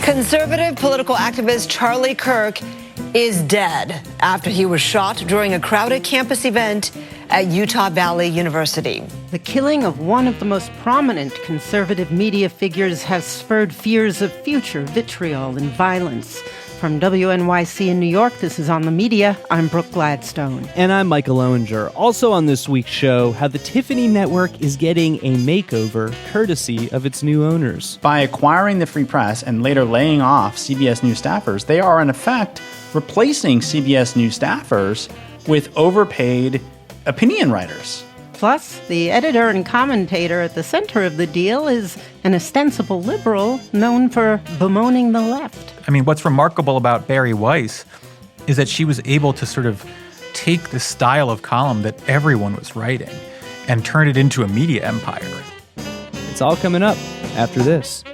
Conservative political activist Charlie Kirk is dead after he was shot during a crowded campus event at Utah Valley University. The killing of one of the most prominent conservative media figures has spurred fears of future vitriol and violence. From WNYC in New York, this is On the Media. I'm Brooke Gladstone. And I'm Micah Loewinger. Also on this week's show, how the Tiffany Network is getting a makeover courtesy of its new owners. By acquiring the Free Press and later laying off CBS News staffers, they are in effect replacing CBS News staffers with overpaid opinion writers. Plus, the editor and commentator at the center of the deal is an ostensible liberal known for bemoaning the left. I mean, what's remarkable about Bari Weiss is that she was able to sort of take the style of column that everyone was writing and turn it into a media empire. It's all coming up after this.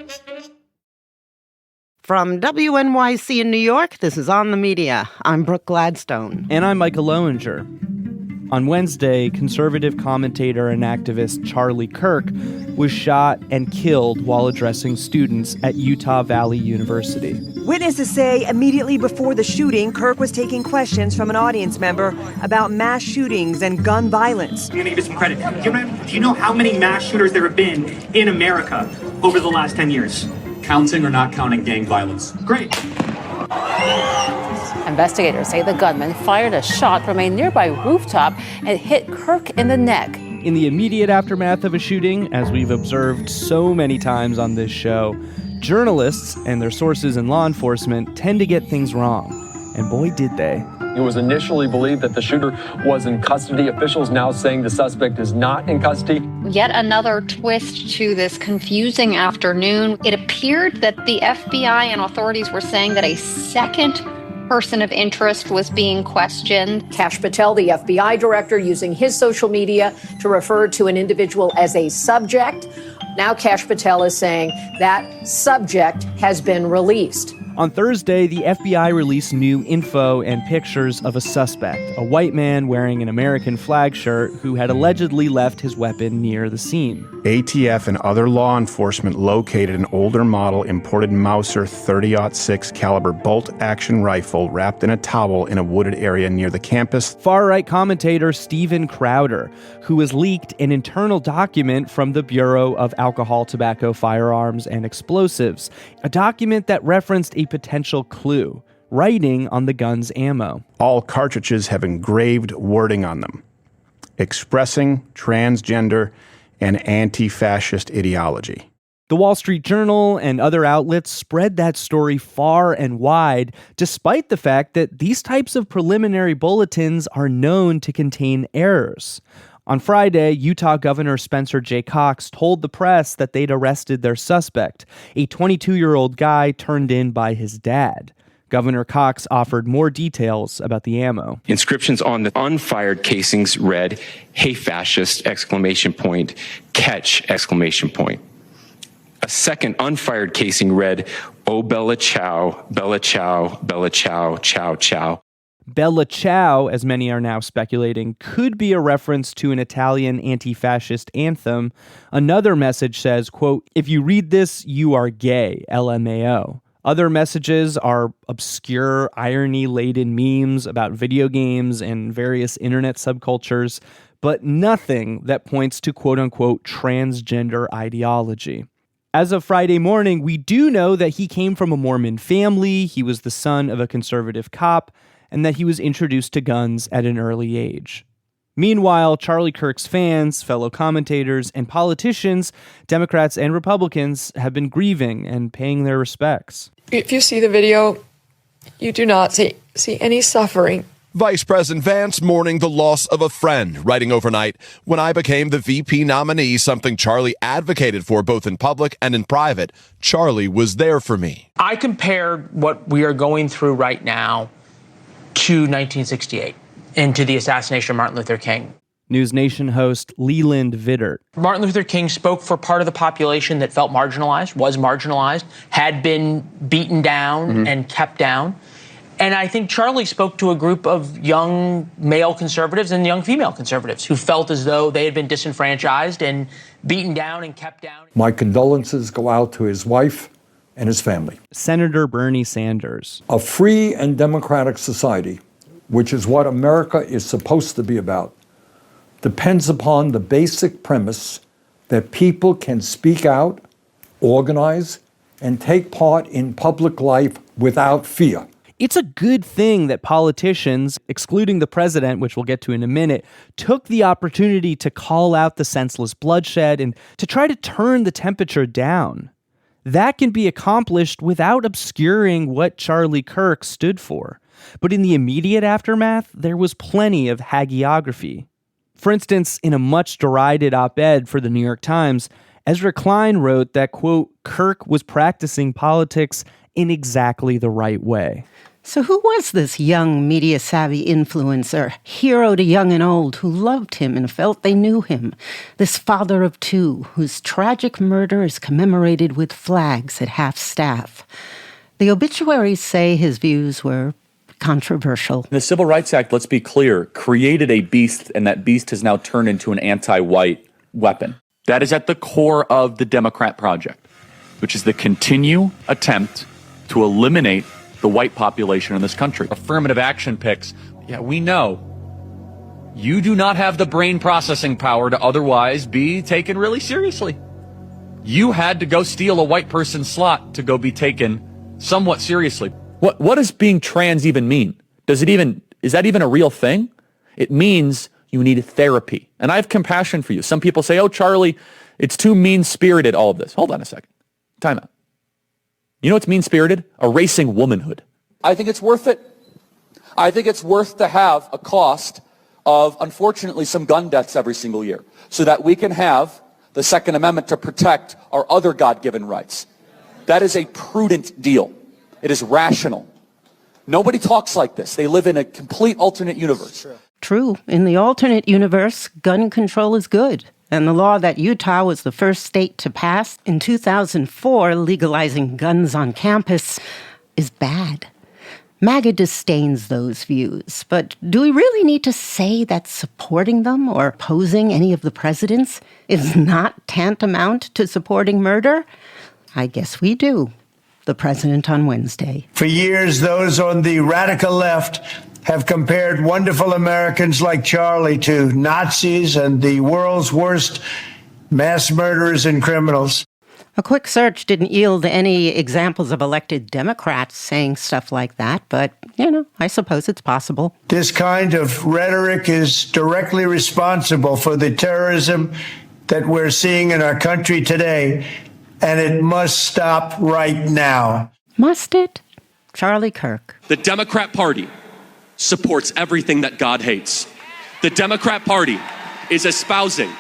From WNYC in New York, this is On the Media. I'm Brooke Gladstone. And I'm Micah Loewinger. On Wednesday, conservative commentator and activist Charlie Kirk was shot and killed while addressing students at Utah Valley University. Witnesses say immediately before the shooting, Kirk was taking questions from an audience member about mass shootings and gun violence. I'm going to give you some credit. Do you know how many mass shooters there have been in America over the last 10 years? Counting or not counting gang violence? Great. Investigators say the gunman fired a shot from a nearby rooftop and hit Kirk in the neck. In the immediate aftermath of a shooting, as we've observed so many times on this show, journalists and their sources in law enforcement tend to get things wrong. And boy, did they. It was initially believed that the shooter was in custody. Officials now saying the suspect is not in custody. Yet another twist to this confusing afternoon. It appeared that the FBI and authorities were saying that a second person of interest was being questioned. Kash Patel, the FBI director, using his social media to refer to an individual as a subject. Now Kash Patel is saying that subject has been released. On Thursday, the FBI released new info and pictures of a suspect, a white man wearing an American flag shirt who had allegedly left his weapon near the scene. ATF and other law enforcement located an older model imported Mauser .30-06 caliber bolt-action rifle wrapped in a towel in a wooded area near the campus. Far-right commentator Steven Crowder, who has leaked an internal document from the Bureau of Alcohol, Tobacco, Firearms, and Explosives, a document that referenced a potential clue, writing on the gun's ammo. All cartridges have engraved wording on them, expressing transgender and anti-fascist ideology. The Wall Street Journal and other outlets spread that story far and wide, despite the fact that these types of preliminary bulletins are known to contain errors. On Friday, Utah Governor Spencer J. Cox told the press that they'd arrested their suspect, a 22-year-old guy turned in by his dad. Governor Cox offered more details about the ammo. Inscriptions on the unfired casings read, "Hey fascist!" Catch! A second unfired casing read, "Oh Bella Ciao, Bella Ciao, Bella Ciao, Ciao Ciao." Bella Ciao, as many are now speculating, could be a reference to an Italian anti-fascist anthem. Another message says, quote, "If you read this, you are gay, LMAO." Other messages are obscure, irony-laden memes about video games and various internet subcultures, but nothing that points to quote-unquote transgender ideology. As of Friday morning, we do know that he came from a Mormon family, he was the son of a conservative cop, and that he was introduced to guns at an early age. Meanwhile, Charlie Kirk's fans, fellow commentators, and politicians, Democrats and Republicans, have been grieving and paying their respects. If you see the video, you do not see any suffering. Vice President Vance mourning the loss of a friend, writing overnight, "When I became the VP nominee, something Charlie advocated for both in public and in private, Charlie was there for me." I compared what we are going through right now to 1968 and to the assassination of Martin Luther King. News Nation host Leland Vittert. Martin Luther King spoke for part of the population that felt marginalized, was marginalized, had been beaten down and kept down. And I think Charlie spoke to a group of young male conservatives and young female conservatives who felt as though they had been disenfranchised and beaten down and kept down. My condolences go out to his wife, and his family. Senator Bernie Sanders. A free and democratic society, which is what America is supposed to be about, depends upon the basic premise that people can speak out, organize, and take part in public life without fear. It's a good thing that politicians, excluding the president, which we'll get to in a minute, took the opportunity to call out the senseless bloodshed and to try to turn the temperature down. That can be accomplished without obscuring what Charlie Kirk stood for. But in the immediate aftermath, there was plenty of hagiography. For instance, in a much derided op-ed for the New York Times, Ezra Klein wrote that, quote, Kirk was practicing politics in exactly the right way. So who was this young, media-savvy influencer, hero to young and old, who loved him and felt they knew him? This father of two, whose tragic murder is commemorated with flags at half-staff. The obituaries say his views were controversial. The Civil Rights Act, let's be clear, created a beast, and that beast has now turned into an anti-white weapon. That is at the core of the Democrat project, which is the continued attempt to eliminate the white population in this country. Affirmative action picks. Yeah, we know you do not have the brain processing power to otherwise be taken really seriously. You had to go steal a white person's slot to go be taken somewhat seriously. What does being trans even mean? Is that even a real thing? It means you need therapy. And I have compassion for you. Some people say, oh, Charlie, it's too mean-spirited, all of this. Hold on a second. Time out. You know what's mean-spirited? Erasing womanhood. I think it's worth it. I think it's worth to have a cost of, unfortunately, some gun deaths every single year so that we can have the Second Amendment to protect our other God-given rights. That is a prudent deal. It is rational. Nobody talks like this. They live in a complete alternate universe. True. In the alternate universe, gun control is good. And the law that Utah was the first state to pass in 2004, legalizing guns on campus, is bad. MAGA disdains those views, but do we really need to say that supporting them or opposing any of the presidents is not tantamount to supporting murder? I guess we do. The president on Wednesday. For years, those on the radical left have compared wonderful Americans like Charlie to Nazis and the world's worst mass murderers and criminals. A quick search didn't yield any examples of elected Democrats saying stuff like that, but, I suppose it's possible. This kind of rhetoric is directly responsible for the terrorism that we're seeing in our country today, and it must stop right now. Must it? Charlie Kirk. The Democrat Party supports everything that God hates. The Democrat Party is espousing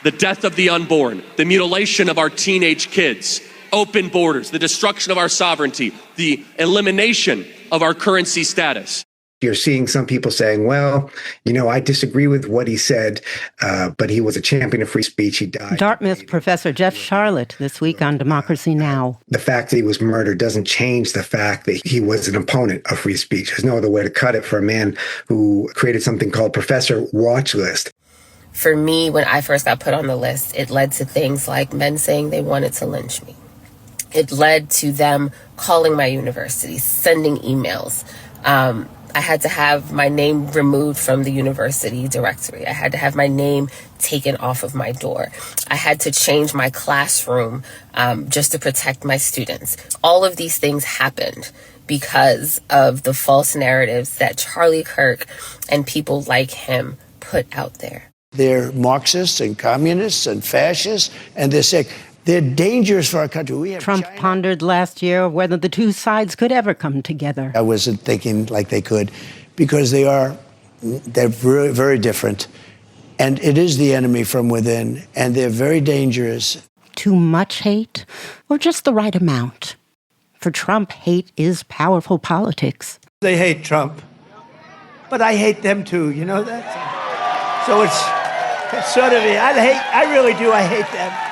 the death of the unborn, the mutilation of our teenage kids, open borders, the destruction of our sovereignty, the elimination of our currency status. You're seeing some people saying, well, I disagree with what he said, but he was a champion of free speech. He died. Dartmouth professor Jeff Charlotte this week on Democracy Now! The fact that he was murdered doesn't change the fact that he was an opponent of free speech. There's no other way to cut it for a man who created something called Professor Watch List. For me, when I first got put on the list, it led to things like men saying they wanted to lynch me. It led to them calling my university, sending emails. I had to have my name removed from the university directory. I had to have my name taken off of my door. I had to change my classroom just to protect my students. All of these things happened because of the false narratives that Charlie Kirk and people like him put out there. They're Marxists and communists and fascists, and they're sick. They're dangerous for our country. Trump pondered last year whether the two sides could ever come together. I wasn't thinking like they could, because they're very, very different. And it is the enemy from within, and they're very dangerous. Too much hate, or just the right amount? For Trump, hate is powerful politics. They hate Trump, but I hate them too, you know that? So it's sort of, I really do, I hate them.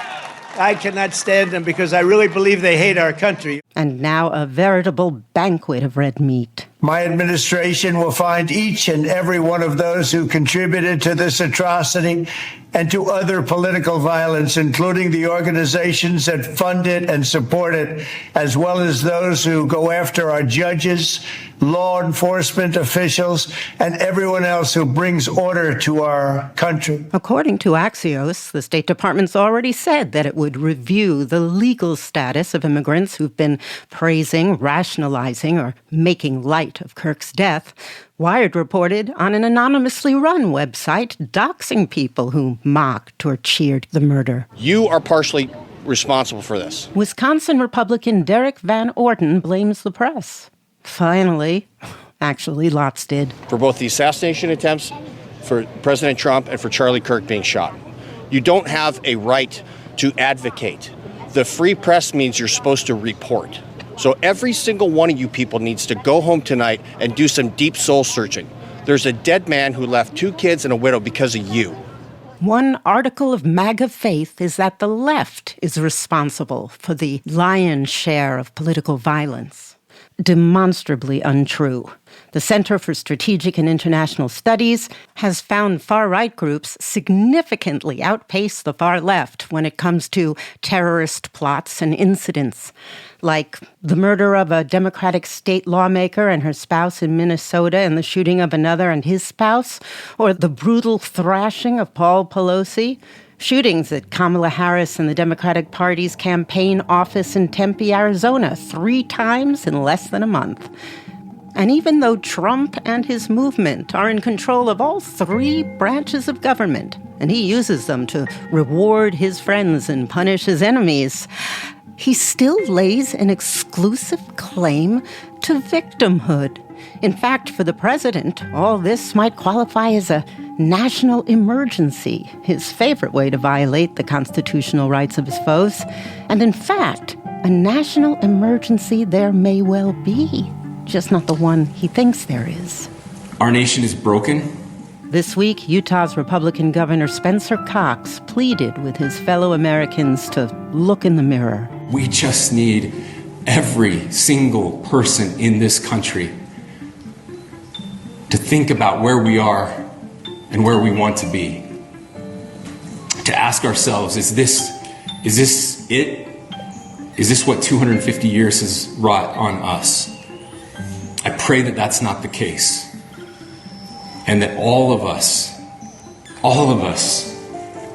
I cannot stand them because I really believe they hate our country. And now a veritable banquet of red meat. My administration will find each and every one of those who contributed to this atrocity and to other political violence, including the organizations that fund it and support it, as well as those who go after our judges, law enforcement officials, and everyone else who brings order to our country. According to Axios, the State Department's already said that it would review the legal status of immigrants who've been praising, rationalizing, or making light of Kirk's death. Wired reported on an anonymously run website doxing people who mocked or cheered the murder. You are partially responsible for this. Wisconsin Republican Derek Van Orden blames the press. Finally, actually, lots did. For both the assassination attempts, for President Trump, and for Charlie Kirk being shot. You don't have a right to advocate. The free press means you're supposed to report. So every single one of you people needs to go home tonight and do some deep soul searching. There's a dead man who left 2 kids and a widow because of you. One article of MAGA faith is that the left is responsible for the lion's share of political violence. Demonstrably untrue. The Center for Strategic and International Studies has found far-right groups significantly outpace the far left when it comes to terrorist plots and incidents, like the murder of a Democratic state lawmaker and her spouse in Minnesota and the shooting of another and his spouse, or the brutal thrashing of Paul Pelosi. Shootings at Kamala Harris and the Democratic Party's campaign office in Tempe, Arizona, 3 times in less than a month. And even though Trump and his movement are in control of all 3 branches of government, and he uses them to reward his friends and punish his enemies, he still lays an exclusive claim to victimhood. In fact, for the president, all this might qualify as a national emergency, his favorite way to violate the constitutional rights of his foes. And in fact, a national emergency there may well be, just not the one he thinks there is. Our nation is broken. This week, Utah's Republican Governor Spencer Cox pleaded with his fellow Americans to look in the mirror. We just need every single person in this country to think about where we are and where we want to be. To ask ourselves, is this it? Is this what 250 years has wrought on us? I pray that that's not the case. And that all of us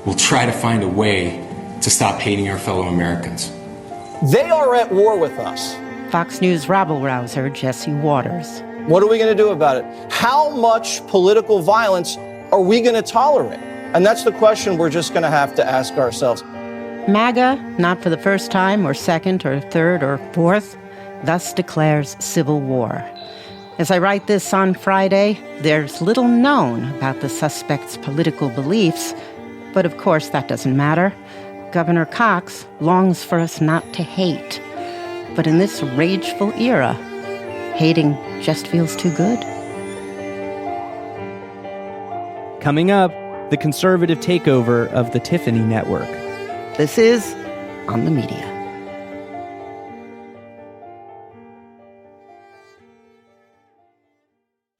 will try to find a way to stop hating our fellow Americans. They are at war with us. Fox News rabble-rouser Jesse Waters. What are we going to do about it? How much political violence are we going to tolerate? And that's the question we're just going to have to ask ourselves. MAGA, not for the first time or second or third or fourth, thus declares civil war. As I write this on Friday, there's little known about the suspect's political beliefs, but of course that doesn't matter. Governor Cox longs for us not to hate. But in this rageful era, hating just feels too good. Coming up, the conservative takeover of the Tiffany Network. This is On the Media.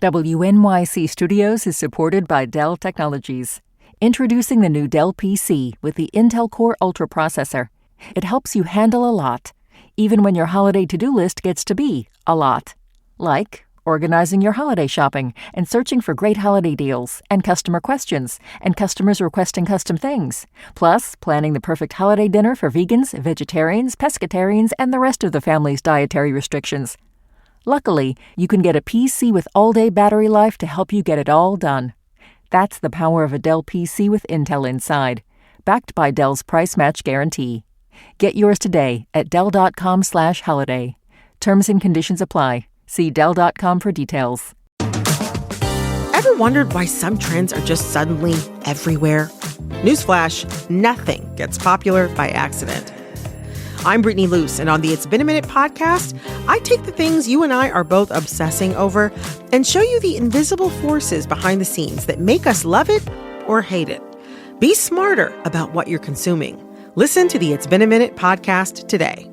WNYC Studios is supported by Dell Technologies. Introducing the new Dell PC with the Intel Core Ultra processor. It helps you handle a lot, even when your holiday to-do list gets to be a lot. Like organizing your holiday shopping and searching for great holiday deals and customer questions and customers requesting custom things. Plus, planning the perfect holiday dinner for vegans, vegetarians, pescatarians, and the rest of the family's dietary restrictions. Luckily, you can get a PC with all-day battery life to help you get it all done. That's the power of a Dell PC with Intel inside, backed by Dell's price match guarantee. Get yours today at Dell.com/holiday. Terms and conditions apply. See Dell.com for details. Ever wondered why some trends are just suddenly everywhere? Newsflash, nothing gets popular by accident. I'm Brittany Luce, and on the It's Been a Minute podcast, I take the things you and I are both obsessing over and show you the invisible forces behind the scenes that make us love it or hate it. Be smarter about what you're consuming. Listen to the It's Been a Minute podcast today.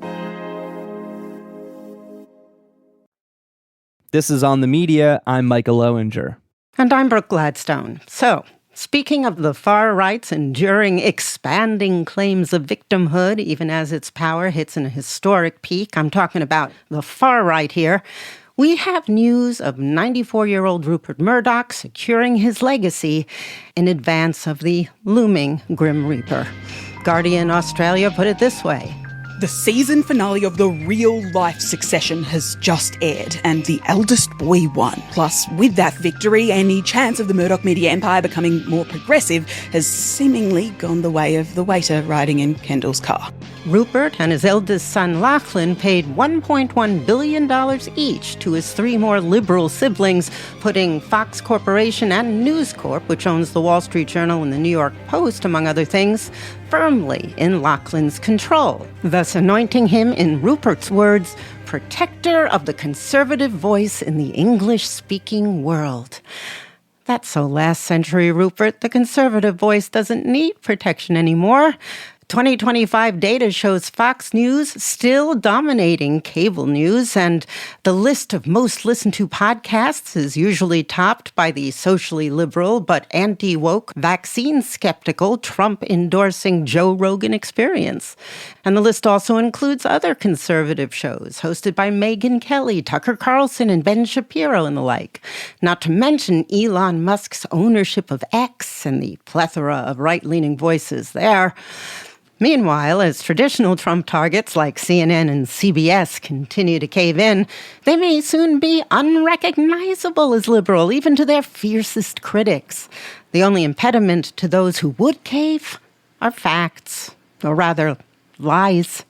This is On the Media. I'm Micah Loewinger. And I'm Brooke Gladstone. So, Speaking of the far right's enduring, expanding claims of victimhood, even as its power hits an historic peak, I'm talking about the far right here. We have news of 94-year-old Rupert Murdoch securing his legacy in advance of the looming Grim Reaper. Guardian Australia put it this way. The season finale of the real-life Succession has just aired, and the eldest boy won. Plus, with that victory, any chance of the Murdoch media empire becoming more progressive has seemingly gone the way of the waiter riding in Kendall's car. Rupert and his eldest son Lachlan paid $1.1 billion each to his three more liberal siblings, putting Fox Corporation and News Corp, which owns the Wall Street Journal and the New York Post, among other things, firmly in Lachlan's control, thus anointing him, in Rupert's words, protector of the conservative voice in the English-speaking world. That's so last century, Rupert. The conservative voice doesn't need protection anymore. 2025 data shows Fox News still dominating cable news, and the list of most listened to podcasts is usually topped by the socially liberal but anti-woke, vaccine-skeptical, Trump-endorsing Joe Rogan Experience. And the list also includes other conservative shows hosted by Megyn Kelly, Tucker Carlson, and Ben Shapiro and the like. Not to mention Elon Musk's ownership of X and the plethora of right-leaning voices there. Meanwhile, as traditional Trump targets like CNN and CBS continue to cave in, they may soon be unrecognizable as liberal, even to their fiercest critics. The only impediment to those who would cave are facts, or rather, lies.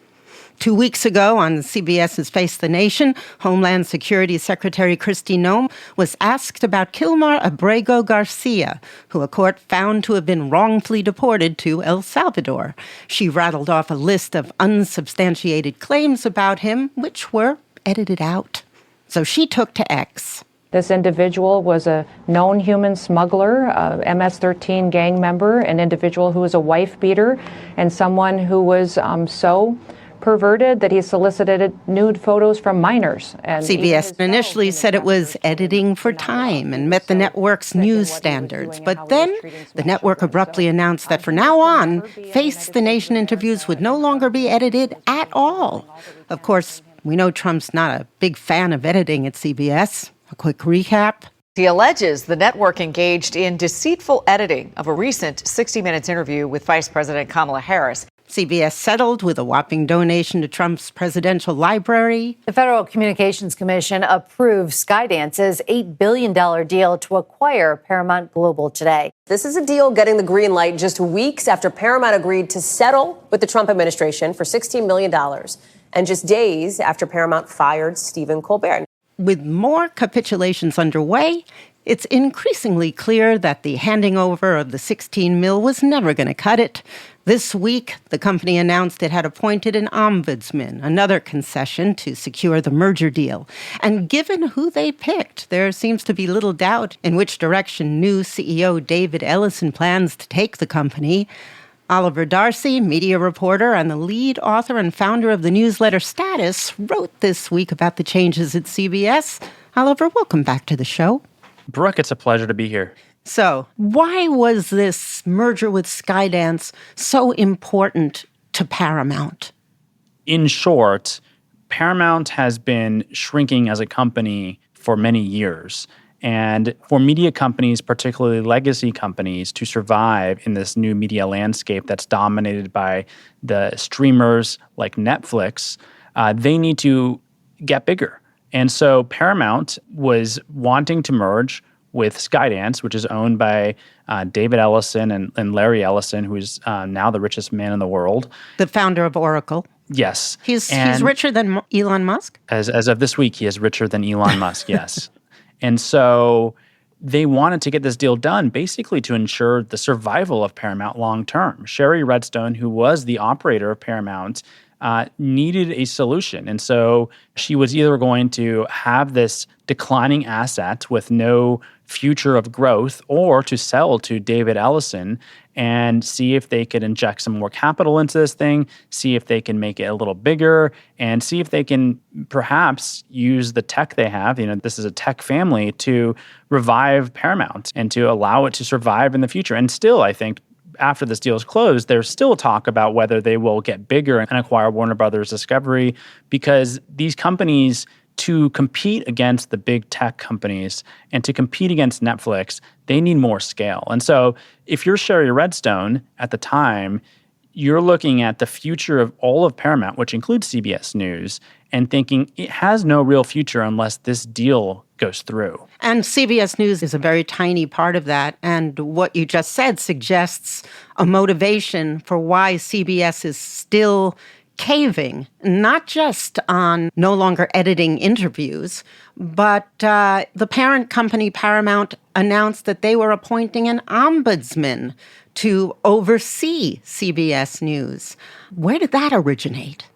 2 weeks ago on CBS's Face the Nation, Homeland Security Secretary Kristi Noem was asked about Kilmar Abrego Garcia, who a court found to have been wrongfully deported to El Salvador. She rattled off a list of unsubstantiated claims about him, which were edited out. So she took to X. This individual was a known human smuggler, a MS-13 gang member, an individual who was a wife beater, and someone who was so perverted that he solicited nude photos from minors. And CBS initially said it was editing for time and met the network's news standards. But then the network abruptly announced that from now on, Face the Nation interviews would no longer be edited at all. Of course, we know Trump's not a big fan of editing at CBS. A quick recap. He alleges the network engaged in deceitful editing of a recent 60 Minutes interview with Vice President Kamala Harris. CBS settled with a whopping donation to Trump's presidential library. The Federal Communications Commission approved Skydance's $8 billion deal to acquire Paramount Global today. This is a deal getting the green light just weeks after Paramount agreed to settle with the Trump administration for $16 million, and just days after Paramount fired Stephen Colbert. With more capitulations underway, it's increasingly clear that the handing over of the $16 million was never going to cut it. This week, the company announced it had appointed an ombudsman, another concession to secure the merger deal. And given who they picked, there seems to be little doubt in which direction new CEO David Ellison plans to take the company. Oliver Darcy, media reporter and the lead author and founder of the newsletter Status, wrote this week about the changes at CBS. Oliver, welcome back to the show. Brooke, it's a pleasure to be here. So, why was this merger with Skydance so important to Paramount? In short, Paramount has been shrinking as a company for many years. And for media companies, particularly legacy companies, to survive in this new media landscape that's dominated by the streamers like Netflix, they need to get bigger. And so Paramount was wanting to merge with Skydance, which is owned by David Ellison and Larry Ellison, who is now the richest man in the world. The founder of Oracle. Yes. He's richer than Elon Musk? As of this week, he is richer than Elon Musk, yes. And so they wanted to get this deal done basically to ensure the survival of Paramount long term. Sherry Redstone, who was the operator of Paramount needed a solution. And so she was either going to have this declining asset with no future of growth, or to sell to David Ellison and see if they could inject some more capital into this thing, see if they can make it a little bigger, and see if they can perhaps use the tech they have. This is a tech family, to revive Paramount and to allow it to survive in the future. And still, I think, after this deal is closed, there's still talk about whether they will get bigger and acquire Warner Brothers Discovery, because these companies, to compete against the big tech companies and to compete against Netflix, they need more scale. And so if you're Sherry Redstone at the time, you're looking at the future of all of Paramount, which includes CBS News, and thinking it has no real future unless this deal goes through. And CBS News is a very tiny part of that. And what you just said suggests a motivation for why CBS is still caving, not just on no longer editing interviews, but the parent company, Paramount, announced that they were appointing an ombudsman to oversee CBS News. Where did that originate?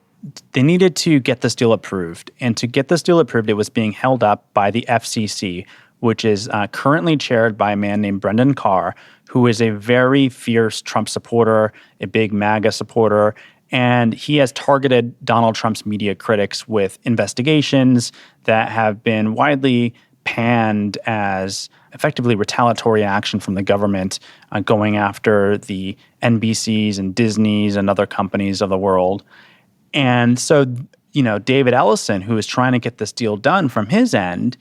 They needed to get this deal approved. And to get this deal approved, it was being held up by the FCC, which is currently chaired by a man named Brendan Carr, who is a very fierce Trump supporter, a big MAGA supporter. And he has targeted Donald Trump's media critics with investigations that have been widely panned as effectively retaliatory action from the government, going after the NBCs and Disneys and other companies of the world. And so, David Ellison, who is trying to get this deal done from his end,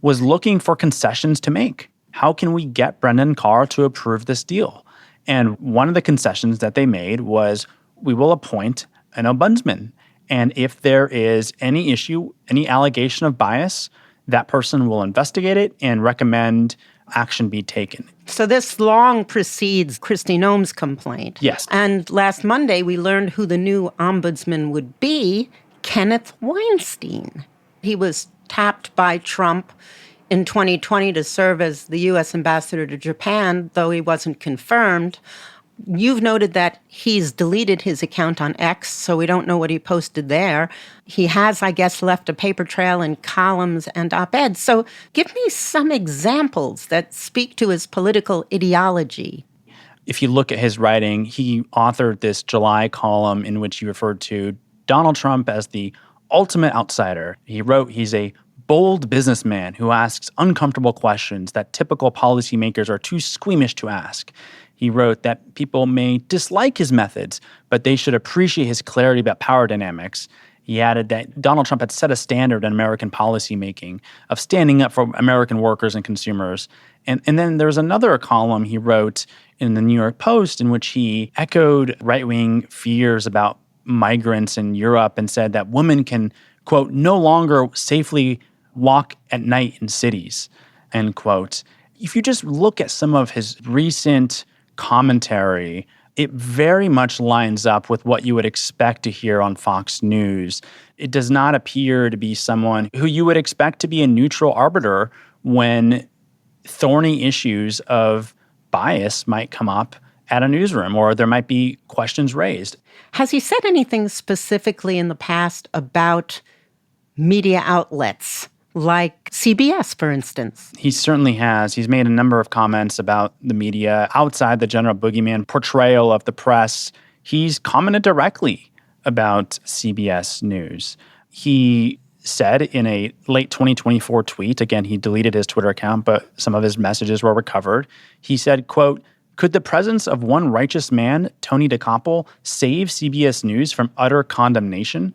was looking for concessions to make. How can we get Brendan Carr to approve this deal? And one of the concessions that they made was, we will appoint an ombudsman. And if there is any issue, any allegation of bias, that person will investigate it and recommend action be taken. So this long precedes Kristi Noem's complaint. Yes. And last Monday, we learned who the new ombudsman would be, Kenneth Weinstein. He was tapped by Trump in 2020 to serve as the U.S. ambassador to Japan, though he wasn't confirmed. You've noted that he's deleted his account on X, so we don't know what he posted there. He has, I guess, left a paper trail in columns and op-eds. So give me some examples that speak to his political ideology. If you look at his writing, he authored this July column in which he referred to Donald Trump as the ultimate outsider. He wrote he's a bold businessman who asks uncomfortable questions that typical policymakers are too squeamish to ask. He wrote that people may dislike his methods, but they should appreciate his clarity about power dynamics. He added that Donald Trump had set a standard in American policymaking of standing up for American workers and consumers. And then there's another column he wrote in the New York Post in which he echoed right-wing fears about migrants in Europe and said that women can, quote, no longer safely walk at night in cities, end quote. If you just look at some of his recent commentary, it very much lines up with what you would expect to hear on Fox News. It does not appear to be someone who you would expect to be a neutral arbiter when thorny issues of bias might come up at a newsroom or there might be questions raised. Has he said anything specifically in the past about media outlets? Like CBS, for instance. He certainly has. He's made a number of comments about the media outside the general boogeyman portrayal of the press. He's commented directly about CBS News. He said in a late 2024 tweet, again, he deleted his Twitter account, but some of his messages were recovered. He said, quote, "Could the presence of one righteous man, Tony DeCoppel, save CBS News from utter condemnation?"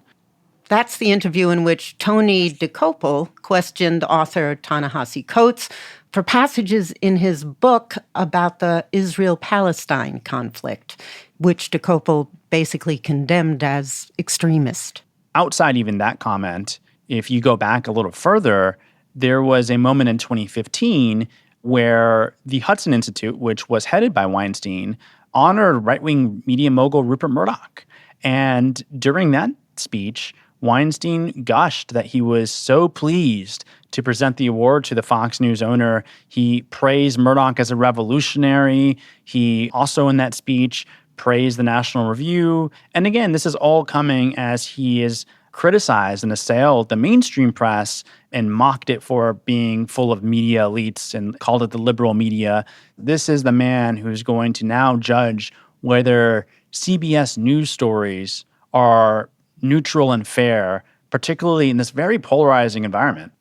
That's the interview in which Tony DeCoppel questioned author Ta-Nehisi Coates for passages in his book about the Israel-Palestine conflict, which DeCoppel basically condemned as extremist. Outside even that comment, if you go back a little further, there was a moment in 2015 where the Hudson Institute, which was headed by Weinstein, honored right-wing media mogul Rupert Murdoch. And during that speech, Weinstein gushed that he was so pleased to present the award to the Fox News owner. He praised Murdoch as a revolutionary. He also, in that speech, praised the National Review. And again, this is all coming as he is criticized and assailed the mainstream press and mocked it for being full of media elites and called it the liberal media. This is the man who's going to now judge whether CBS News stories are neutral and fair, particularly in this very polarizing environment.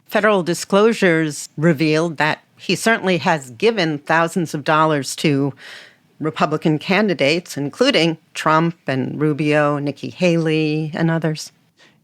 Federal disclosures revealed that he certainly has given thousands of dollars to Republican candidates, including Trump and Rubio, Nikki Haley, and others.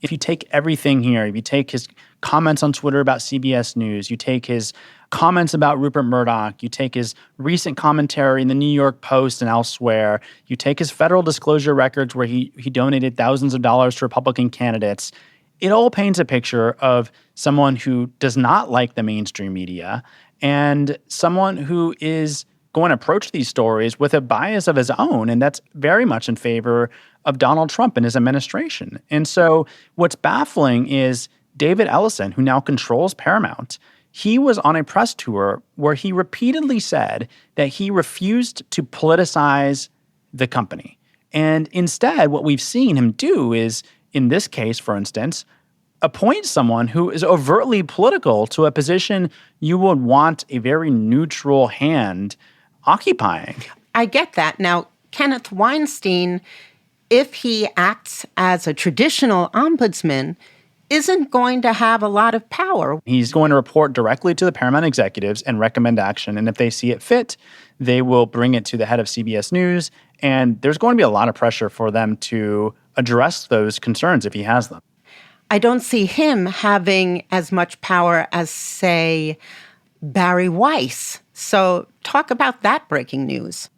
If you take everything here, if you take his comments on Twitter about CBS News, you take his comments about Rupert Murdoch, you take his recent commentary in the New York Post and elsewhere, you take his federal disclosure records where he donated thousands of dollars to Republican candidates, it all paints a picture of someone who does not like the mainstream media and someone who is going to approach these stories with a bias of his own, and that's very much in favor of Donald Trump and his administration. And so what's baffling is David Ellison, who now controls Paramount, he was on a press tour where he repeatedly said that he refused to politicize the company. And instead, what we've seen him do is, in this case, for instance, appoint someone who is overtly political to a position you would want a very neutral hand occupying. I get that. Now, Kenneth Weinstein, if he acts as a traditional ombudsman, isn't going to have a lot of power. He's going to report directly to the Paramount executives and recommend action. And if they see it fit, they will bring it to the head of CBS News. And there's going to be a lot of pressure for them to address those concerns if he has them. I don't see him having as much power as, say, Bari Weiss. So talk about that breaking news.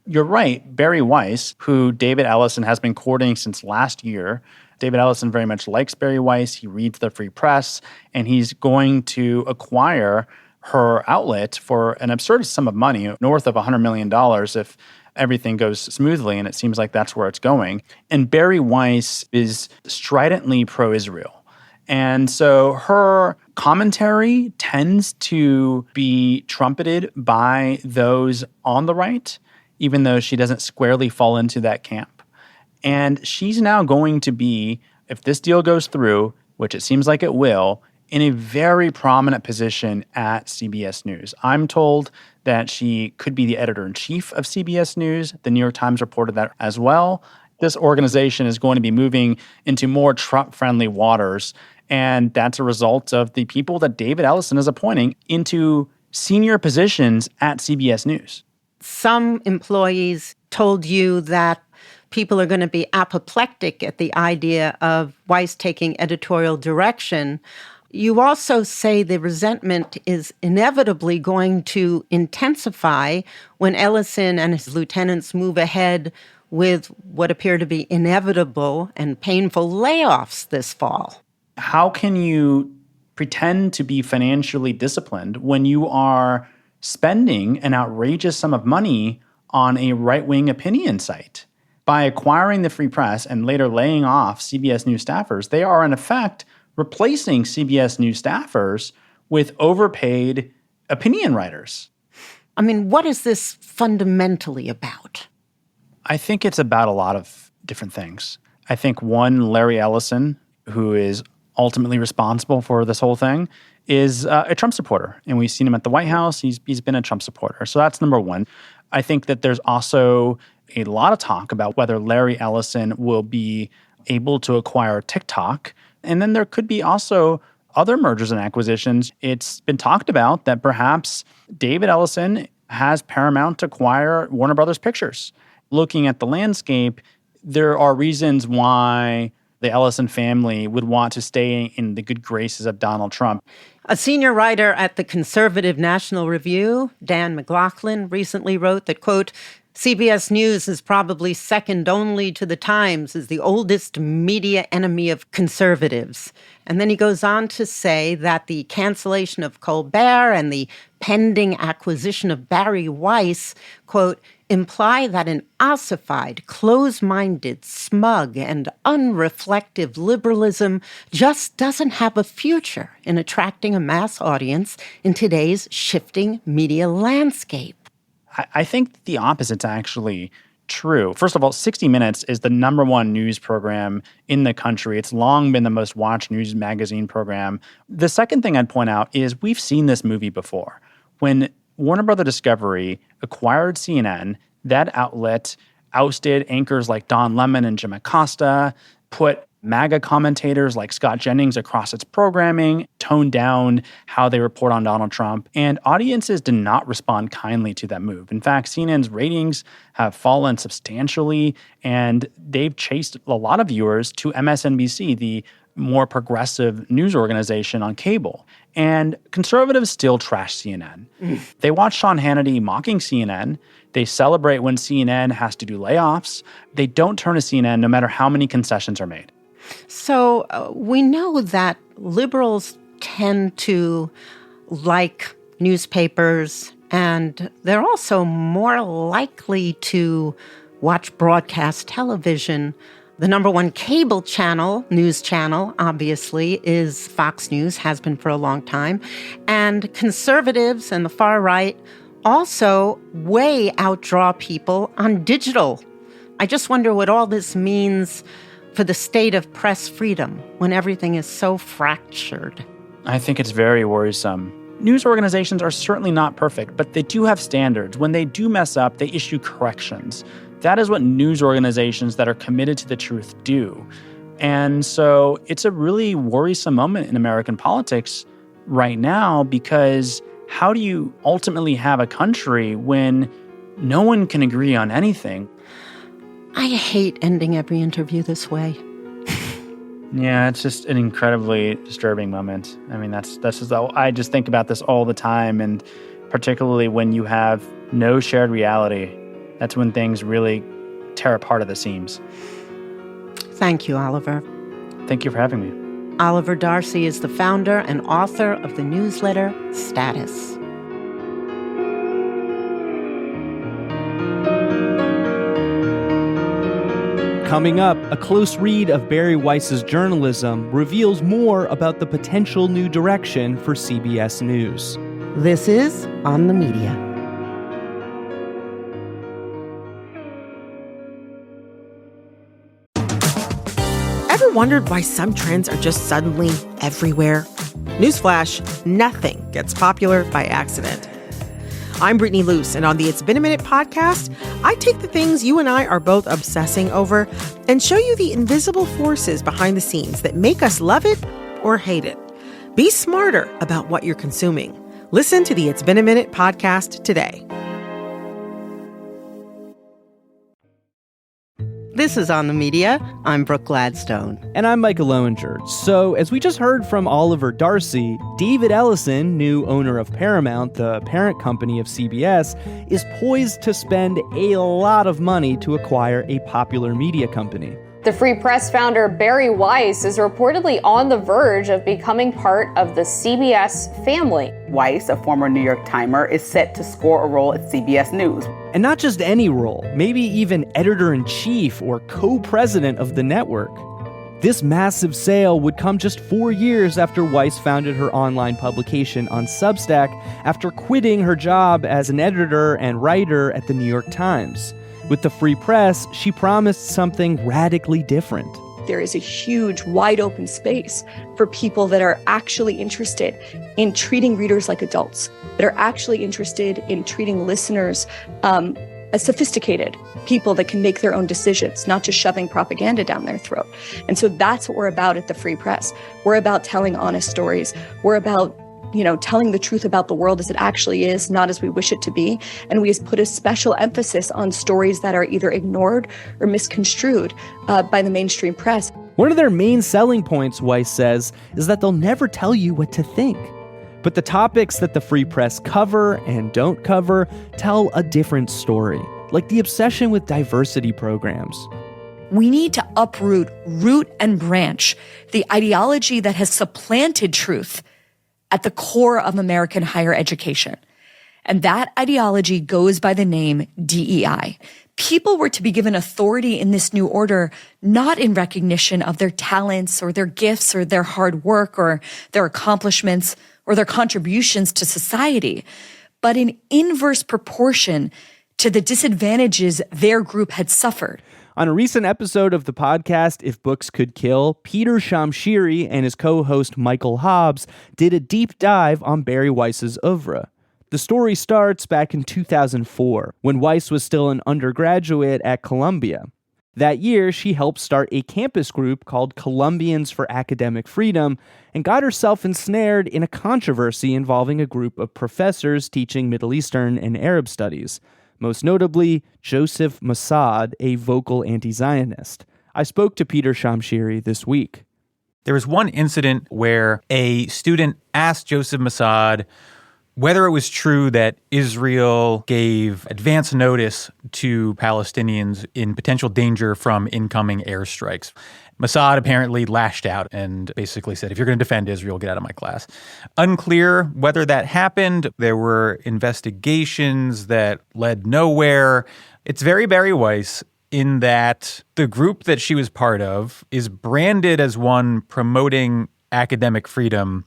You're right. Bari Weiss, who David Ellison has been courting since last year. David Ellison very much likes Bari Weiss. He reads the Free Press, and he's going to acquire her outlet for an absurd sum of money, north of $100 million if everything goes smoothly, and it seems like that's where it's going. And Bari Weiss is stridently pro-Israel. And so her commentary tends to be trumpeted by those on the right, even though she doesn't squarely fall into that camp. And she's now going to be, if this deal goes through, which it seems like it will, in a very prominent position at CBS News. I'm told that she could be the editor-in-chief of CBS News. The New York Times reported that as well. This organization is going to be moving into more Trump-friendly waters, and that's a result of the people that David Ellison is appointing into senior positions at CBS News. Some employees told you that people are going to be apoplectic at the idea of Weiss taking editorial direction. You also say the resentment is inevitably going to intensify when Ellison and his lieutenants move ahead with what appear to be inevitable and painful layoffs this fall. How can you pretend to be financially disciplined when you are spending an outrageous sum of money on a right-wing opinion site? By acquiring the Free Press and later laying off CBS News staffers, they are in effect replacing CBS News staffers with overpaid opinion writers. I mean, what is this fundamentally about? I think it's about a lot of different things. I think one, Larry Ellison, who is ultimately responsible for this whole thing, is a Trump supporter. And we've seen him at the White House. He's been a Trump supporter. So that's number one. I think that there's also a lot of talk about whether Larry Ellison will be able to acquire TikTok. And then there could be also other mergers and acquisitions. It's been talked about that perhaps David Ellison has Paramount acquire Warner Brothers Pictures. Looking at the landscape, there are reasons why the Ellison family would want to stay in the good graces of Donald Trump. A senior writer at the conservative National Review, Dan McLaughlin, recently wrote that, quote, CBS News is probably second only to the Times as the oldest media enemy of conservatives. And then he goes on to say that the cancellation of Colbert and the pending acquisition of Bari Weiss, quote, imply that an ossified, close-minded, smug, and unreflective liberalism just doesn't have a future in attracting a mass audience in today's shifting media landscape. I think the opposite's actually true. First of all, 60 Minutes is the #1 news program in the country. It's long been the most watched news magazine program. The second thing I'd point out is we've seen this movie before. When Warner Brother Discovery acquired CNN, that outlet ousted anchors like Don Lemon and Jim Acosta, put MAGA commentators like Scott Jennings across its programming, toned down how they report on Donald Trump, and audiences did not respond kindly to that move. In fact, CNN's ratings have fallen substantially, and they've chased a lot of viewers to MSNBC, the more progressive news organization on cable. And conservatives still trash CNN. They watch Sean Hannity mocking CNN. They celebrate when CNN has to do layoffs. They don't turn to CNN no matter how many concessions are made. So we know that liberals tend to like newspapers, and they're also more likely to watch broadcast television. The #1 cable channel, news channel, obviously, is Fox News, has been for a long time. And conservatives and the far right also way outdraw people on digital. I just wonder what all this means for the state of press freedom when everything is so fractured. I think it's very worrisome. News organizations are certainly not perfect, but they do have standards. When they do mess up, they issue corrections. That is what news organizations that are committed to the truth do. And so it's a really worrisome moment in American politics right now, because how do you ultimately have a country when no one can agree on anything? I hate ending every interview this way. Yeah, it's just an incredibly disturbing moment. I mean, that's just, I just think about this all the time, and particularly when you have no shared reality, that's when things really tear apart at the seams. Thank you, Oliver. Thank you for having me. Oliver Darcy is the founder and author of the newsletter Status. Coming up, a close read of Bari Weiss's journalism reveals more about the potential new direction for CBS News. This is On the Media. Ever wondered why some trends are just suddenly everywhere? Newsflash, nothing gets popular by accident. I'm Brittany Luce, and on the It's Been a Minute podcast, I take the things you and I are both obsessing over and show you the invisible forces behind the scenes that make us love it or hate it. Be smarter about what you're consuming. Listen to the It's Been a Minute podcast today. This is On the Media. I'm Brooke Gladstone. And I'm Micah Loewinger. So, as we just heard from Oliver Darcy, David Ellison, new owner of Paramount, the parent company of CBS, is poised to spend a lot of money to acquire a popular media company. The Free Press founder Bari Weiss is reportedly on the verge of becoming part of the CBS family. Weiss, a former New York Timer, is set to score a role at CBS News. And not just any role, maybe even editor-in-chief or co-president of the network. This massive sale would come just 4 years after Weiss founded her online publication on Substack after quitting her job as an editor and writer at the New York Times. With the Free Press, she promised something radically different. There is a huge, wide open space for people that are actually interested in treating readers like adults, that are actually interested in treating listeners as sophisticated people that can make their own decisions, not just shoving propaganda down their throat. And so that's what we're about at the Free Press. We're about telling honest stories. We're about telling the truth about the world as it actually is, not as we wish it to be. And we have put a special emphasis on stories that are either ignored or misconstrued by the mainstream press. One of their main selling points, Weiss says, is that they'll never tell you what to think. But the topics that the Free Press cover and don't cover tell a different story, like the obsession with diversity programs. We need to uproot, root and branch the ideology that has supplanted truth at the core of American higher education. And that ideology goes by the name DEI. People were to be given authority in this new order, not in recognition of their talents or their gifts or their hard work or their accomplishments or their contributions to society, but in inverse proportion to the disadvantages their group had suffered. On a recent episode of the podcast, If Books Could Kill, Peter Shamshiri and his co-host Michael Hobbs did a deep dive on Bari Weiss's oeuvre. The story starts back in 2004, when Weiss was still an undergraduate at Columbia. That year, she helped start a campus group called Columbians for Academic Freedom and got herself ensnared in a controversy involving a group of professors teaching Middle Eastern and Arab studies. Most notably, Joseph Mossad, a vocal anti-Zionist. I spoke to Peter Shamshiri this week. There was one incident where a student asked Joseph Mossad whether it was true that Israel gave advance notice to Palestinians in potential danger from incoming airstrikes. Mossad apparently lashed out and basically said, if you're going to defend Israel, get out of my class. Unclear whether that happened. There were investigations that led nowhere. It's very Bari Weiss in that the group that she was part of is branded as one promoting academic freedom,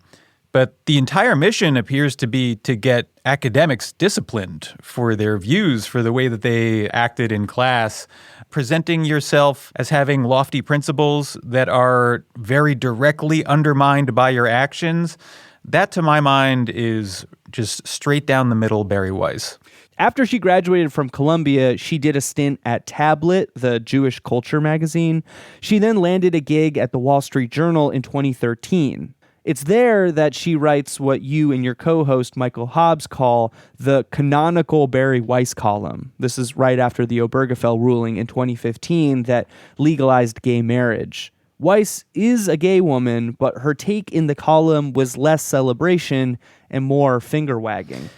but the entire mission appears to be to get academics disciplined for their views, for the way that they acted in class. Presenting yourself as having lofty principles that are very directly undermined by your actions, that to my mind is just straight down the middle Bari Weiss. After she graduated from Columbia, she did a stint at Tablet, the Jewish culture magazine. She then landed a gig at the Wall Street Journal in 2013. It's there that she writes what you and your co-host Michael Hobbs call the canonical Bari Weiss column. This is right after the Obergefell ruling in 2015 that legalized gay marriage. Weiss is a gay woman, but her take in the column was less celebration and more finger-wagging.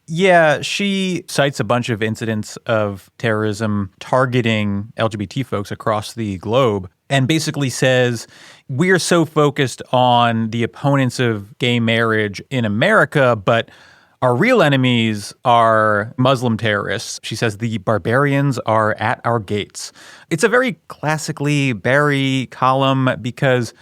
Yeah, she cites a bunch of incidents of terrorism targeting LGBT folks across the globe and basically says, we are so focused on the opponents of gay marriage in America, but our real enemies are Muslim terrorists. She says the barbarians are at our gates. It's a very classically Bari column because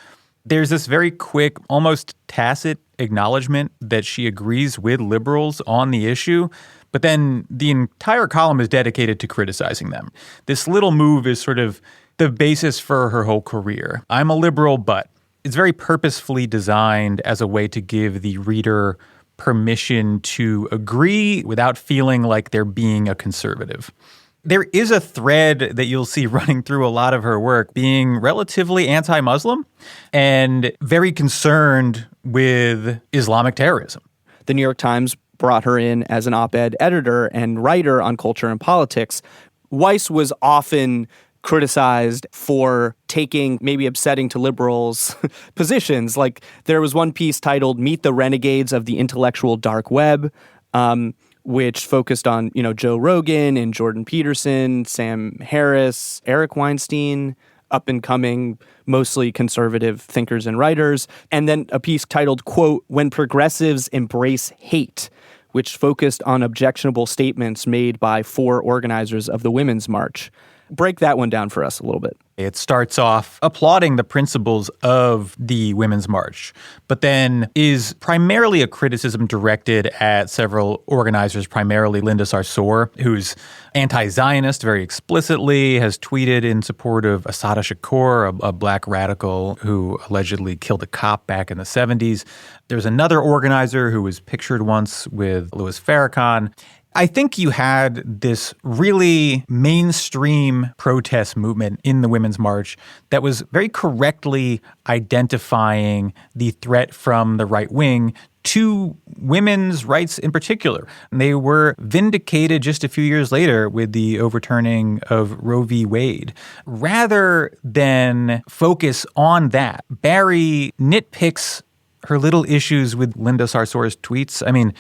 there's this very quick, almost tacit acknowledgement that she agrees with liberals on the issue, but then the entire column is dedicated to criticizing them. This little move is sort of the basis for her whole career. I'm a liberal, but it's very purposefully designed as a way to give the reader permission to agree without feeling like they're being a conservative. There is a thread that you'll see running through a lot of her work being relatively anti-Muslim and very concerned with Islamic terrorism. The New York Times brought her in as an op-ed editor and writer on culture and politics. Weiss was often criticized for taking maybe upsetting to liberals positions. Like there was one piece titled Meet the Renegades of the Intellectual Dark Web, which focused on, Joe Rogan and Jordan Peterson, Sam Harris, Eric Weinstein, up-and-coming, mostly conservative thinkers and writers. And then a piece titled, quote, When Progressives Embrace Hate, which focused on objectionable statements made by 4 organizers of the Women's March. Break that one down for us a little bit. It starts off applauding the principles of the Women's March, but then is primarily a criticism directed at several organizers, primarily Linda Sarsour, who's anti-Zionist very explicitly, has tweeted in support of Assata Shakur, a black radical who allegedly killed a cop back in the 70s. There's another organizer who was pictured once with Louis Farrakhan. I think you had this really mainstream protest movement in the Women's March that was very correctly identifying the threat from the right wing to women's rights in particular. And they were vindicated just a few years later with the overturning of Roe v. Wade. Rather than focus on that, Bari nitpicks her little issues with Linda Sarsour's tweets. I mean,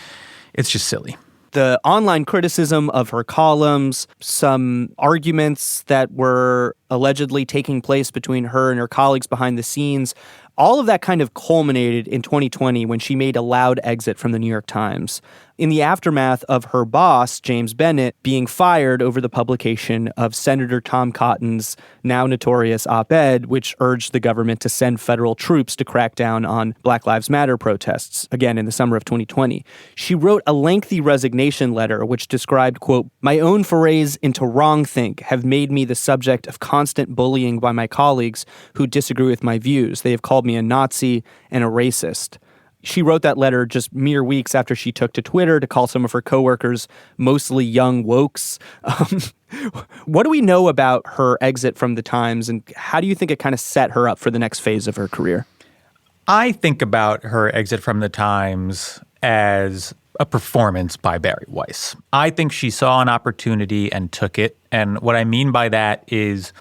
it's just silly. The online criticism of her columns, some arguments that were allegedly taking place between her and her colleagues behind the scenes. All of that kind of culminated in 2020 when she made a loud exit from the New York Times. In the aftermath of her boss, James Bennet, being fired over the publication of Senator Tom Cotton's now notorious op-ed, which urged the government to send federal troops to crack down on Black Lives Matter protests, again in the summer of 2020. She wrote a lengthy resignation letter which described, quote, "My own forays into wrongthink have made me the subject of constant bullying by my colleagues who disagree with my views. They have called me a Nazi and a racist." She wrote that letter just mere weeks after she took to Twitter to call some of her coworkers mostly young wokes. What do we know about her exit from the Times, and how do you think it kind of set her up for the next phase of her career? I think about her exit from the Times as a performance by Bari Weiss. I think she saw an opportunity and took it. And what I mean by that is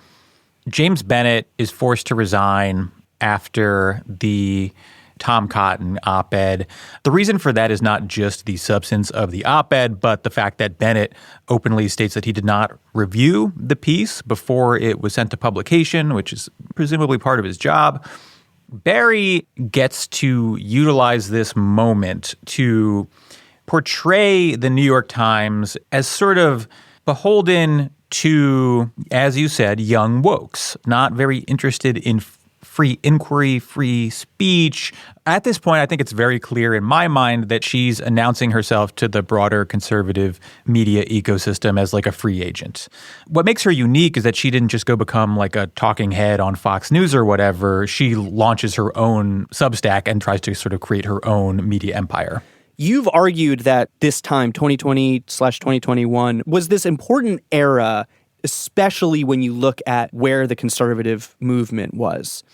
James Bennet is forced to resign after the Tom Cotton op-ed. The reason for that is not just the substance of the op-ed, but the fact that Bennet openly states that he did not review the piece before it was sent to publication, which is presumably part of his job. Bari gets to utilize this moment to portray the New York Times as sort of beholden to, as you said, young wokes, not very interested in free inquiry, free speech. At this point, I think it's very clear in my mind that she's announcing herself to the broader conservative media ecosystem as like a free agent. What makes her unique is that she didn't just go become like a talking head on Fox News or whatever. She launches her own Substack and tries to sort of create her own media empire. You've argued that this time, 2020/2021, was this important era, especially when you look at where the conservative movement was.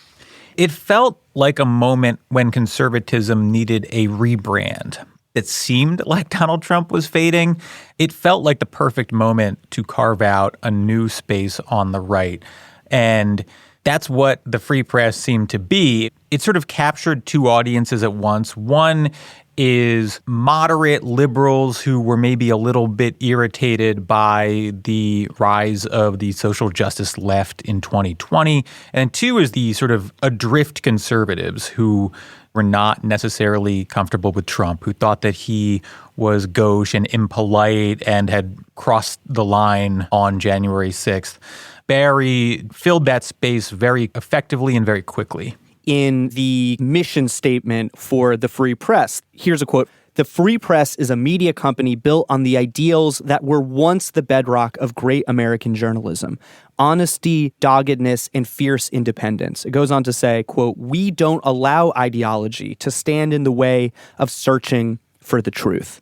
It felt like a moment when conservatism needed a rebrand. It seemed like Donald Trump was fading. It felt like the perfect moment to carve out a new space on the right. And that's what the Free Press seemed to be. It sort of captured two audiences at once. One is moderate liberals who were maybe a little bit irritated by the rise of the social justice left in 2020. And two is the sort of adrift conservatives who were not necessarily comfortable with Trump, who thought that he was gauche and impolite and had crossed the line on January 6th. Bari filled that space very effectively and very quickly. In the mission statement for the Free Press, here's a quote: "The Free Press is a media company built on the ideals that were once the bedrock of great American journalism: honesty, doggedness, and fierce independence." It goes on to say, quote, "We don't allow ideology to stand in the way of searching for the truth."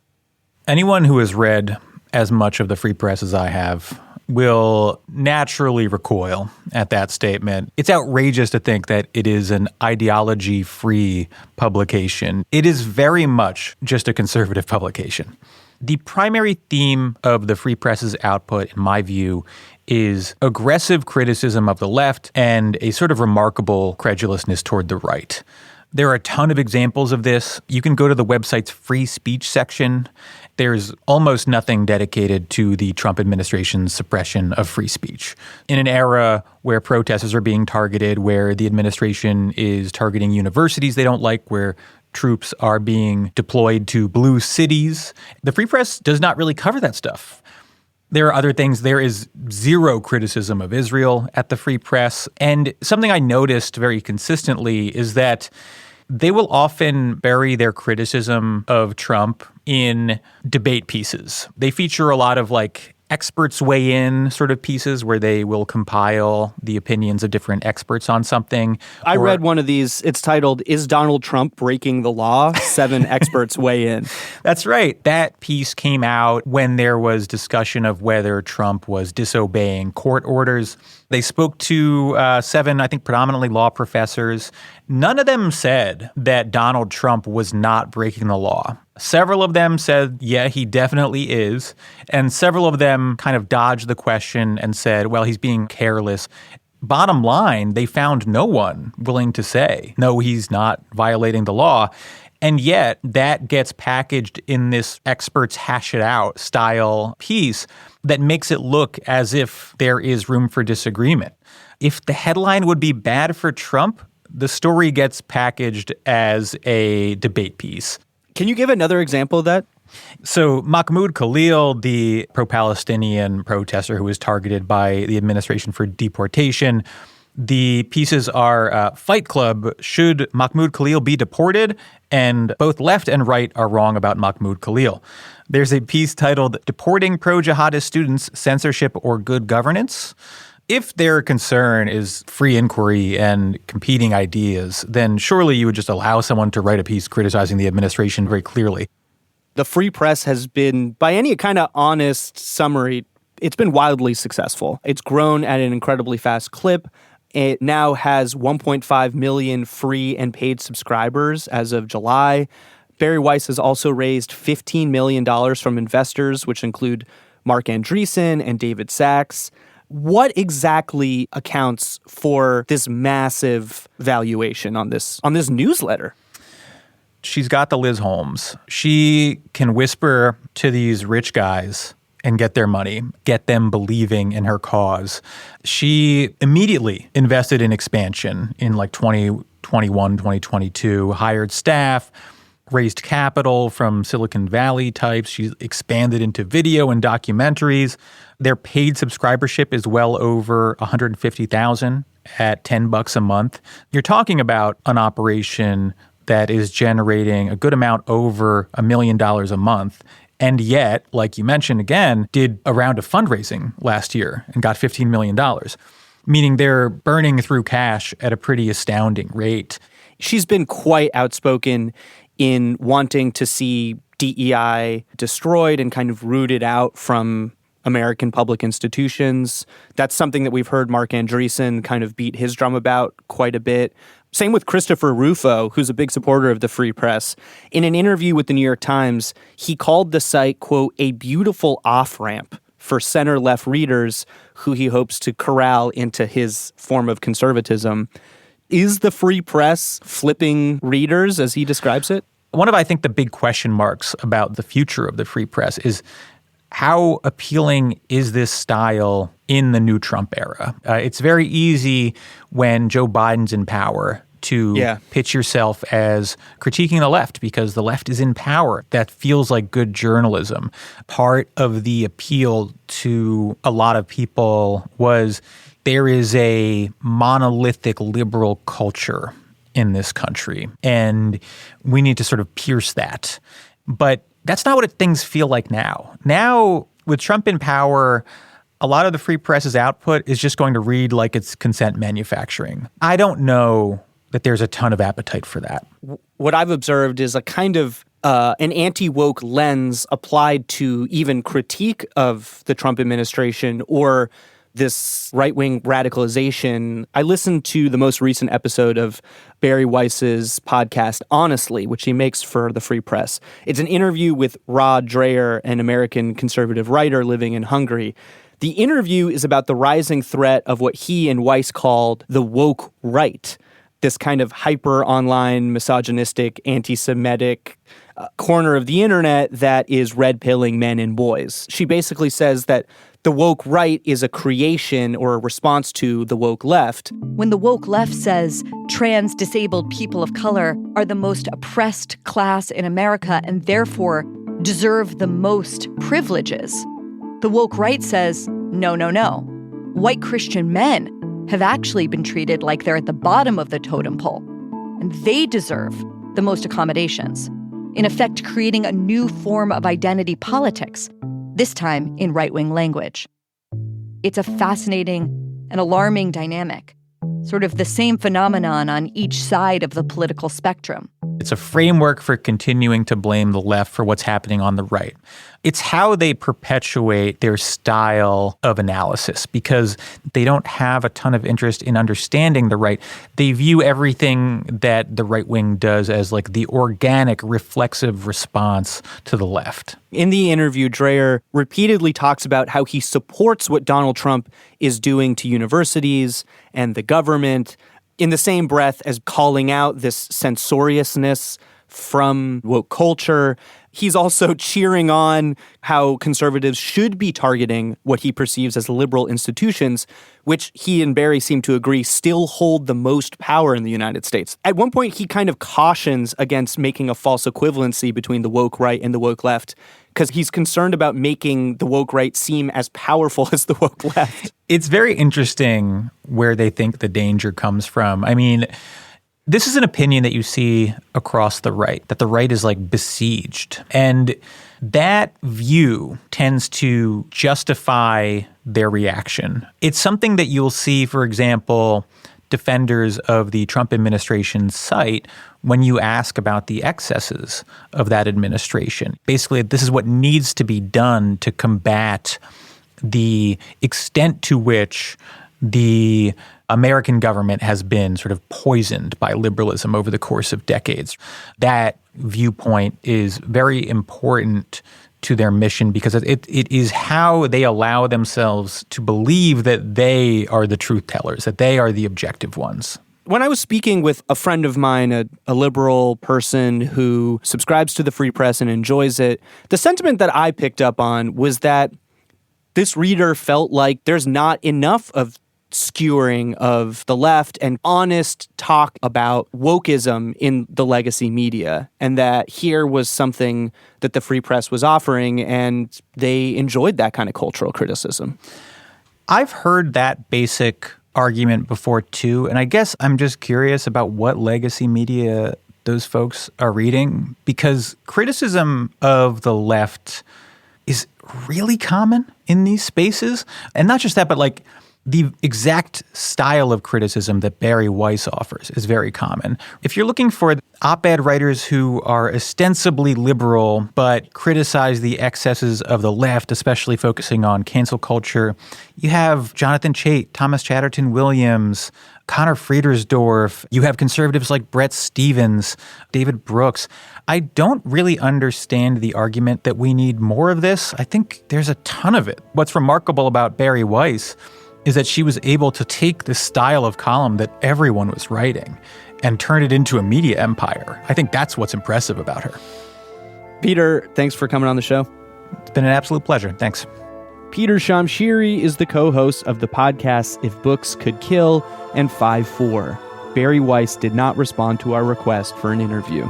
Anyone who has read as much of the Free Press as I have will naturally recoil at that statement. It's outrageous to think that it is an ideology-free publication. It is very much just a conservative publication. The primary theme of the Free Press's output, in my view, is aggressive criticism of the left and a sort of remarkable credulousness toward the right. There are a ton of examples of this. You can go to the website's free speech section. There's almost nothing dedicated to the Trump administration's suppression of free speech. In an era where protesters are being targeted, where the administration is targeting universities they don't like, where troops are being deployed to blue cities, the Free Press does not really cover that stuff. There are other things. There is zero criticism of Israel at the Free Press. And something I noticed very consistently is that they will often bury their criticism of Trump in debate pieces. They feature a lot of like experts weigh in sort of pieces where they will compile the opinions of different experts on something. I read one of these. It's titled, "Is Donald Trump Breaking the Law? 7 Experts Weigh In." That's right. That piece came out when there was discussion of whether Trump was disobeying court orders. They spoke to 7, I think, predominantly law professors. None of them said that Donald Trump was not breaking the law. Several of them said, yeah, he definitely is. And several of them kind of dodged the question and said, well, he's being careless. Bottom line, they found no one willing to say, no, he's not violating the law. And yet that gets packaged in this experts hash it out style piece that makes it look as if there is room for disagreement. If the headline would be bad for Trump, the story gets packaged as a debate piece. Can you give another example of that? So Mahmoud Khalil, the pro-Palestinian protester who was targeted by the administration for deportation, the pieces are Fight Club, should Mahmoud Khalil be deported? And both left and right are wrong about Mahmoud Khalil. There's a piece titled Deporting Pro-Jihadist Students, Censorship or Good Governance. If their concern is free inquiry and competing ideas, then surely you would just allow someone to write a piece criticizing the administration very clearly. The free press has been, by any kind of honest summary, it's been wildly successful. It's grown at an incredibly fast clip. It now has 1.5 million free and paid subscribers as of July. Bari Weiss has also raised $15 million from investors, which include Mark Andreessen and David Sachs. What exactly accounts for this massive valuation on this newsletter? She's got the Liz Holmes. She can whisper to these rich guys and get their money, get them believing in her cause. She immediately invested in expansion in like 2021, 2022, hired staff, raised capital from Silicon Valley types. She's expanded into video and documentaries. Their paid subscribership is well over 150,000 at $10 a month. You're talking about an operation that is generating a good amount over $1 million a month. And yet, like you mentioned again, did a round of fundraising last year and got $15 million, meaning they're burning through cash at a pretty astounding rate. She's been quite outspoken in wanting to see DEI destroyed and kind of rooted out from American public institutions. That's something that we've heard Mark Andreessen kind of beat his drum about quite a bit. Same with Christopher Rufo, who's a big supporter of the free press. In an interview with the New York Times, he called the site, quote, a beautiful off-ramp for center-left readers who he hopes to corral into his form of conservatism. Is the free press flipping readers, as he describes it? One of, I think, the big question marks about the future of the free press is how appealing is this style in the new Trump era? It's very easy when Joe Biden's in power to pitch yourself as critiquing the left because the left is in power. That feels like good journalism. Part of the appeal to a lot of people was there is a monolithic liberal culture in this country, and we need to sort of pierce that. But that's not what things feel like now. Now, with Trump in power, a lot of the free press's output is just going to read like it's consent manufacturing. I don't know that there's a ton of appetite for that. What I've observed is a kind of an anti-woke lens applied to even critique of the Trump administration or this right-wing radicalization. I listened to the most recent episode of Bari Weiss's podcast, Honestly, which he makes for the Free Press. It's an interview with Rod Dreher, an American conservative writer living in Hungary. The interview is about the rising threat of what he and Weiss called the woke right, this kind of hyper-online, misogynistic, anti-Semitic corner of the internet that is red-pilling men and boys. She basically says that the woke right is a creation or a response to the woke left. When the woke left says trans disabled people of color are the most oppressed class in America and therefore deserve the most privileges, the woke right says, no, no, no. White Christian men have actually been treated like they're at the bottom of the totem pole, and they deserve the most accommodations, in effect creating a new form of identity politics, this time in right-wing language. It's a fascinating and alarming dynamic, sort of the same phenomenon on each side of the political spectrum. It's a framework for continuing to blame the left for what's happening on the right. It's how they perpetuate their style of analysis because they don't have a ton of interest in understanding the right. They view everything that the right wing does as like the organic, reflexive response to the left. In the interview, Dreher repeatedly talks about how he supports what Donald Trump is doing to universities and the government, in the same breath as calling out this censoriousness from woke culture. He's also cheering on how conservatives should be targeting what he perceives as liberal institutions, which he and Bari seem to agree still hold the most power in the United States. At one point, he kind of cautions against making a false equivalency between the woke right and the woke left, because he's concerned about making the woke right seem as powerful as the woke left. It's very interesting where they think the danger comes from. I mean, this is an opinion that you see across the right, that the right is like besieged. And that view tends to justify their reaction. It's something that you'll see, for example, defenders of the Trump administration's cite when you ask about the excesses of that administration. Basically, this is what needs to be done to combat the extent to which the American government has been sort of poisoned by liberalism over the course of decades. That viewpoint is very important to their mission because it is how they allow themselves to believe that they are the truth tellers, that they are the objective ones. When I was speaking with a friend of mine, a liberal person who subscribes to the free press and enjoys it, the sentiment that I picked up on was that this reader felt like there's not enough of skewering of the left and honest talk about wokeism in the legacy media, and that here was something that the free press was offering, and they enjoyed that kind of cultural criticism. I've heard that basic argument before too, and I guess I'm just curious about what legacy media those folks are reading, because criticism of the left is really common in these spaces. And not just that, but like the exact style of criticism that Bari Weiss offers is very common. If you're looking for op-ed writers who are ostensibly liberal but criticize the excesses of the left, especially focusing on cancel culture, you have Jonathan Chait, Thomas Chatterton Williams, Connor Friedersdorf. You have conservatives like Brett Stevens, David Brooks. I don't really understand the argument that we need more of this. I think there's a ton of it. What's remarkable about Bari Weiss is that she was able to take the style of column that everyone was writing and turn it into a media empire. I think that's what's impressive about her. Peter, thanks for coming on the show. It's been an absolute pleasure. Thanks. Peter Shamshiri is the co-host of the podcasts If Books Could Kill and 5-4. Bari Weiss did not respond to our request for an interview.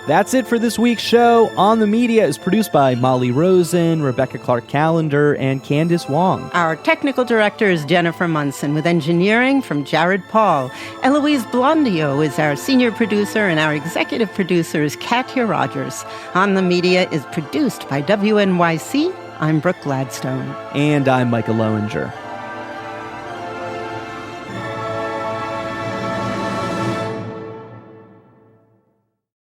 That's it for this week's show. On the Media is produced by Molly Rosen, Rebecca Clark-Callender, and Candace Wong. Our technical director is Jennifer Munson, with engineering from Jared Paul. Eloise Blondio is our senior producer, and our executive producer is Katya Rogers. On the Media is produced by WNYC. I'm Brooke Gladstone. And I'm Micah Loewinger.